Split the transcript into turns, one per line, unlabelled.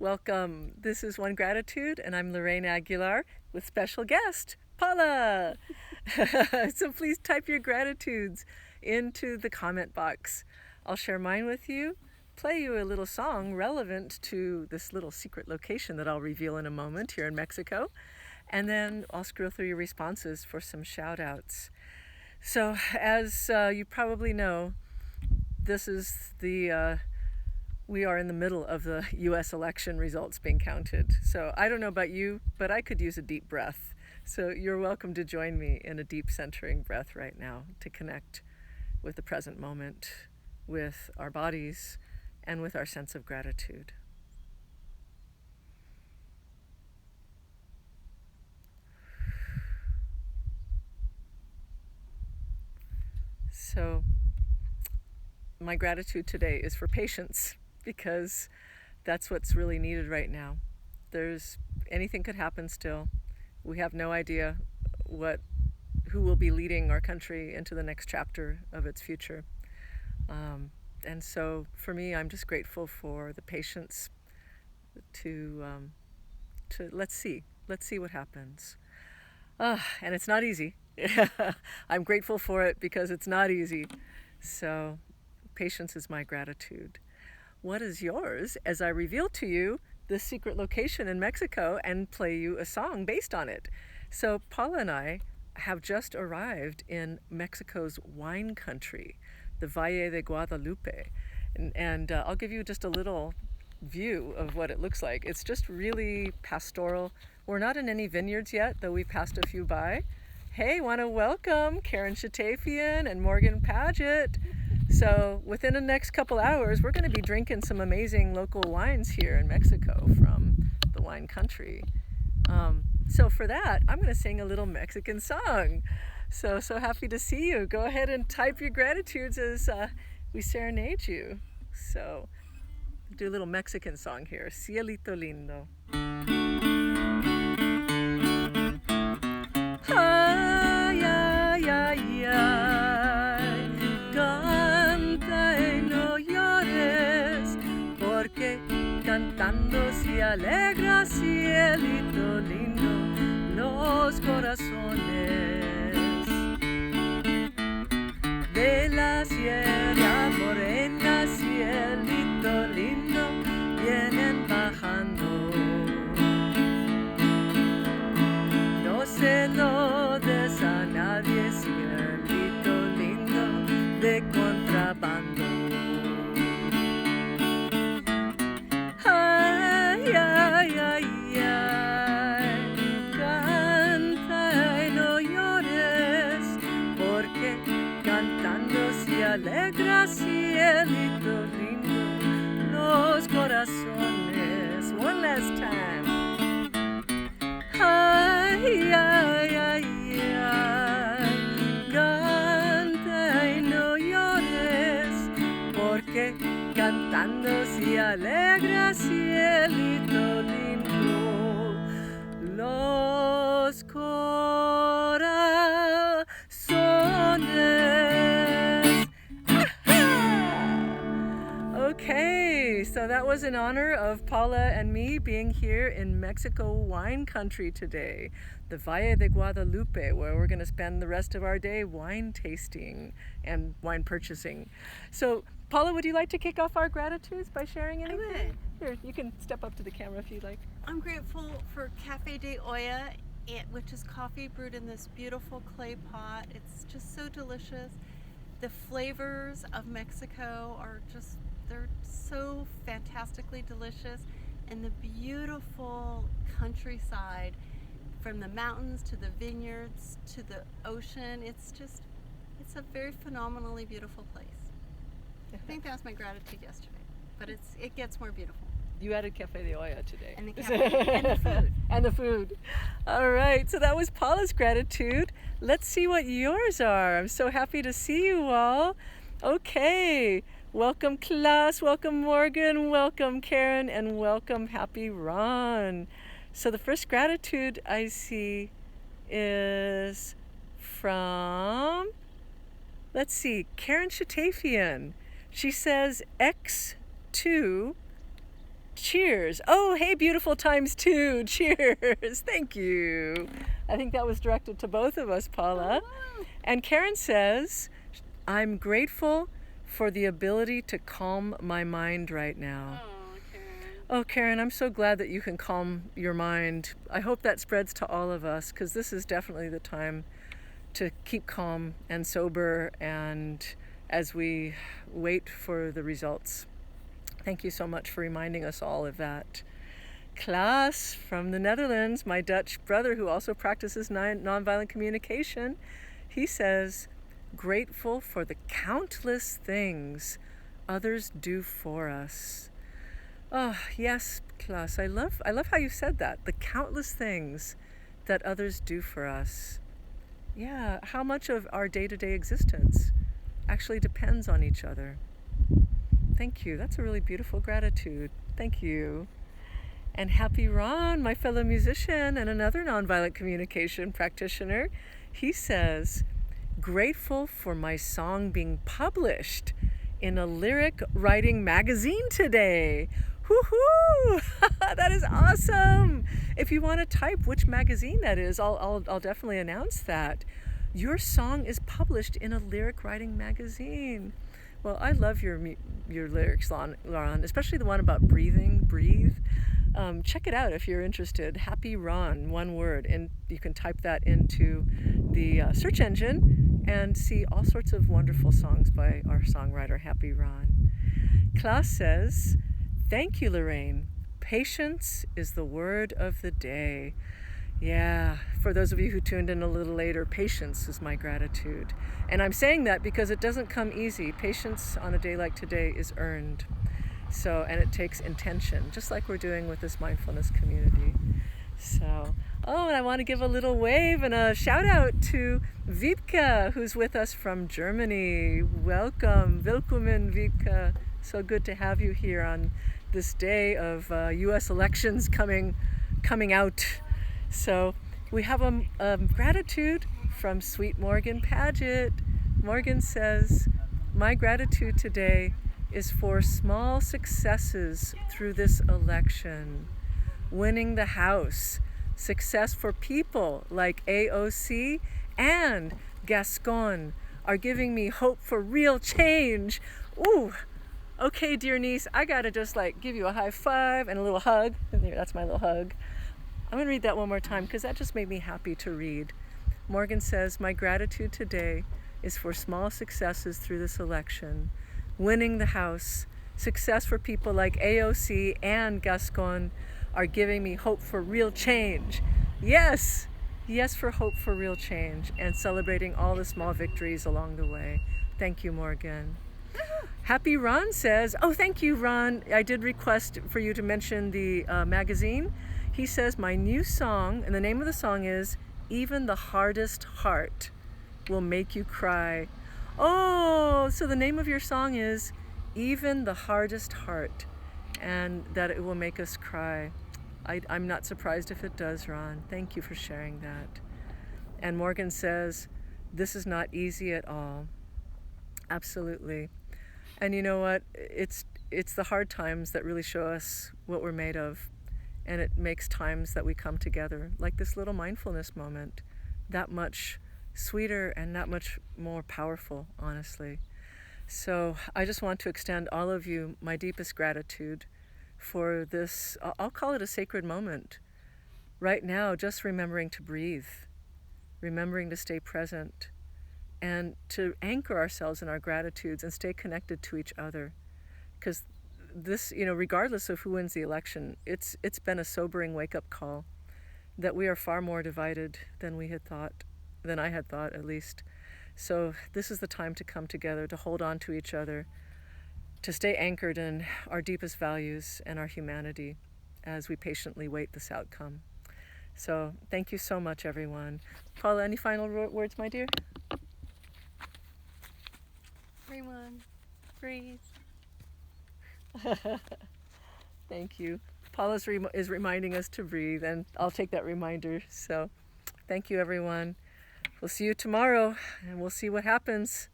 Welcome. This is One Gratitude, and I'm Lorraine Aguilar with special guest, Paula. So please type your gratitudes into the comment box. I'll share mine with you, play you a little song relevant to this little secret location that I'll reveal in a moment here in Mexico, and then I'll scroll through your responses for some shout outs. So as you probably know, this is we are in the middle of the U.S. election results being counted. So I don't know about you, but I could use a deep breath. So you're welcome to join me in a deep centering breath right now to connect with the present moment, with our bodies, and with our sense of gratitude. So my gratitude today is for patience, because that's what's really needed right now. Anything could happen still. We have no idea who will be leading our country into the next chapter of its future. And so for me, I'm just grateful for the patience to let's see what happens. And it's not easy. I'm grateful for it because it's not easy. So patience is my gratitude. What is yours as I reveal to you the secret location in Mexico and play you a song based on it? So Paula and I have just arrived in Mexico's wine country, the Valle de Guadalupe. And I'll give you just a little view of what it looks like. It's just really pastoral. We're not in any vineyards yet, though we've passed a few by. Hey, want to welcome Karen Shatafian and Morgan Paget. So within the next couple hours, we're going to be drinking some amazing local wines here in Mexico from the wine country. So for that, I'm going to sing a little Mexican song. So happy to see you. Go ahead and type your gratitudes as we serenade you. So do a little Mexican song here. Cielito lindo. Ay, ay, ay, ay. Canta y no llores, porque cantando se alegra, cielito lindo, los corazones. De la Sierra Morena, cielito lindo, vienen bajando. No se lo des a nadie, cielito lindo, de contrabando. Ay, ay, ay, ay, canta y no llores, porque cantando se alegra, cielito lindo, los corazones. One last time. Ay, ay, ay, ay, canta y no llores, porque cantando se alegra, cielito lindo, los corazones. Okay, so that was in honor of Paula and me being here in Mexico wine country today, the Valle de Guadalupe, where we're going to spend the rest of our day wine tasting and wine purchasing. So, Paula, would you like to kick off our gratitudes by sharing anything?
I would.
Here, you can step up to the camera if you'd like.
I'm grateful for Cafe de Olla, which is coffee brewed in this beautiful clay pot. It's just so delicious. The flavors of Mexico they're so fantastically delicious, and the beautiful countryside, from the mountains to the vineyards to the ocean, it's a very phenomenally beautiful place. I think that was my gratitude yesterday, but it gets more beautiful.
You added Cafe de Olla today.
And the cafe and the food.
And the food. All right, so that was Paula's gratitude. Let's see what yours are. I'm so happy to see you all. Okay. Welcome Klaus, welcome Morgan, welcome Karen, and welcome Happy Ron. So the first gratitude I see is from, let's see, Karen Shatafian. She says X2 Cheers. Oh, hey, beautiful times two. Cheers. Thank you. I think that was directed to both of us, Paula.
Oh,
And Karen says, I'm grateful for the ability to calm my mind right now.
oh, Karen.
Oh, Karen, I'm so glad that you can calm your mind. I hope that spreads to all of us, because this is definitely the time to keep calm and sober, and as we wait for the results. Thank you so much for reminding us all of that. Klaas from the Netherlands, my Dutch brother who also practices nonviolent communication, he says, grateful for the countless things others do for us. Oh, yes, Klaas, I love how you said that. The countless things that others do for us. Yeah, how much of our day-to-day existence actually depends on each other. Thank you. That's a really beautiful gratitude. Thank you. And Happy Ron, my fellow musician and another nonviolent communication practitioner, he says, grateful for my song being published in a lyric writing magazine today. Woohoo! That is awesome. If you want to type which magazine that is, I'll definitely announce that. Your song is published in a lyric writing magazine. Well, I love your lyrics, Lauren, especially the one about breathing, breathe. Check it out if you're interested. Happy Ron, one word, and you can type that into the search engine and see all sorts of wonderful songs by our songwriter, Happy Ron. Klaas says, thank you, Lorraine. Patience is the word of the day. Yeah, for those of you who tuned in a little later, patience is my gratitude. And I'm saying that because it doesn't come easy. Patience on a day like today is earned. So, and it takes intention, just like we're doing with this mindfulness community. So, oh, and I want to give a little wave and a shout out to Wiebke, who's with us from Germany. Welcome, willkommen, Wiebke. So good to have you here on this day of U.S. elections coming out. So we have a gratitude from Sweet Morgan Paget. Morgan says, my gratitude today is for small successes through this election. Winning the House, success for people like AOC and Gascon are giving me hope for real change. Ooh, okay, dear niece, I gotta just give you a high five and a little hug. There, that's my little hug. I'm gonna read that one more time because that just made me happy to read. Morgan says, my gratitude today is for small successes through this election. Winning the House, success for people like AOC and Gascon are giving me hope for real change. Yes, yes for hope for real change and celebrating all the small victories along the way. Thank you, Morgan. Happy Ron says, oh, thank you, Ron. I did request for you to mention the magazine. He says, my new song, and the name of the song is Even the Hardest Heart Will Make You Cry. Oh, so the name of your song is Even the Hardest Heart, and that it will make us cry. I'm not surprised if it does, Ron. Thank you for sharing that. And Morgan says, this is not easy at all. Absolutely. And you know what? It's the hard times that really show us what we're made of. And it makes times that we come together, like this little mindfulness moment, that much sweeter and that much more powerful, honestly. So I just want to extend all of you my deepest gratitude for this, I'll call it a sacred moment. Right now, just remembering to breathe, remembering to stay present, and to anchor ourselves in our gratitudes and stay connected to each other. Because this, regardless of who wins the election, it's been a sobering wake-up call that we are far more divided than we had thought, than I had thought at least. So this is the time to come together, to hold on to each other, to stay anchored in our deepest values and our humanity as we patiently wait this outcome. So thank you so much, everyone. Paula, any final words, my dear?
Everyone, breathe.
Thank you. Paula is reminding us to breathe, and I'll take that reminder. So thank you, everyone. We'll see you tomorrow, and we'll see what happens.